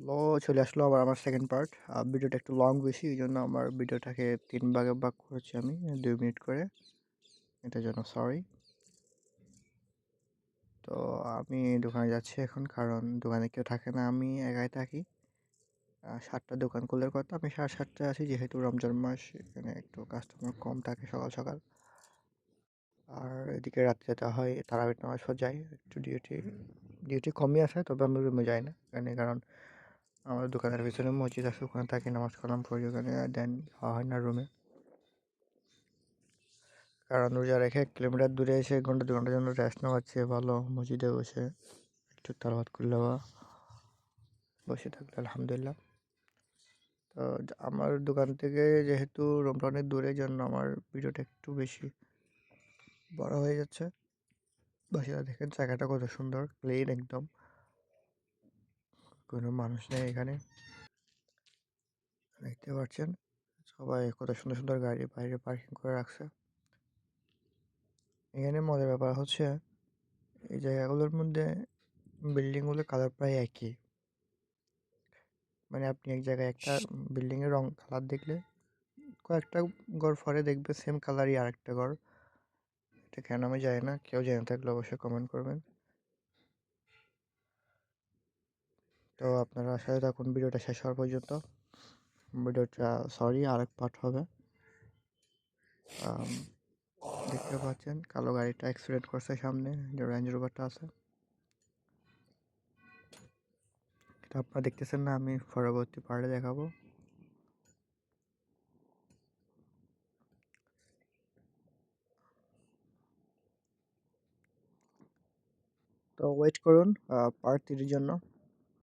লো চলে আসলো আবার আমার সেকেন্ড পার্ট। ভিডিওটা একটু লং বেশি, এই জন্য আমার ভিডিওটাকে 3 ভাগে ভাগ করেছি আমি 2 মিনিট করে। এটার জন্য সরি। তো আমি দোকানে যাচ্ছি এখন, কারণ দোকানে কেউ থাকে না, আমি একাই থাকি। 7টায় দোকান খোলার কথা, আমি 7:30টায় আসি, যেহেতু রমজান মাস এখানে একটু কাস্টমার কম থাকে সকাল সকাল। আর এদিকে রাত্রে যেতে হয়, তারাবির নামাজ পড়ে যাই। একটু ডিউটি কমই আছে, তবে আমি রুমে যাই না এখানে, কারণ আমাদের দোকানের পিছনে মসজিদ আছে, ওখানে থাকি, নামাজ কালাম পড়ি ওখানে, দেন হওয়া হয় না রুমে। কারণ রোজা রেখে 1 কিলোমিটার দূরে এসে 1 ঘন্টা 2 ঘন্টার জন্য রেস্ট নেওয়ার চেয়ে ভালো মসজিদে বসে একটু তালাওয়াত করলে বা বসে থাকলে আলহামদুলিল্লাহ। তো আমার দোকান থেকে যেহেতু রুমটা অনেক দূরের জন্য আমার ভিডিওটা একটু বেশি বড় হয়ে যাচ্ছে। বাসাটা দেখেন, জায়গাটা কত সুন্দর, ক্লিন একদম, কোনো মানুষ নেই এখানে, দেখতে পাচ্ছেন। সবাই কত সুন্দর সুন্দর গাড়ি বাইরে পার্কিং করে রাখছে। এখানে মজার ব্যাপার হচ্ছে, এই জায়গাগুলোর মধ্যে বিল্ডিংগুলোর কালার প্রায় একই। মানে আপনি এক জায়গায় একটা বিল্ডিংয়ের রং কালার দেখলে কয়েকটা ঘর পরে দেখবে সেম কালারই আরেকটা ঘর। এটা কেন আমি জানি না, কেউ জেনে থাকলে অবশ্যই কমেন্ট করবেন। তো আপনারা সাথে থাকুন ভিডিওটা শেষ হওয়ার পর্যন্ত। ভিডিওটা সরি আরেক পার্ট হবে। আম, দেখতে পাচ্ছেন কালো গাড়িটা অ্যাক্সিডেন্ট করছে সামনে, যে রেঞ্জ রোভারটা আছে। এটা আপনারা দেখতেছেন না, আমি পরবর্তী পার্টে দেখাবো। তো ওয়েট করুন পার্ট 3 এর জন্য।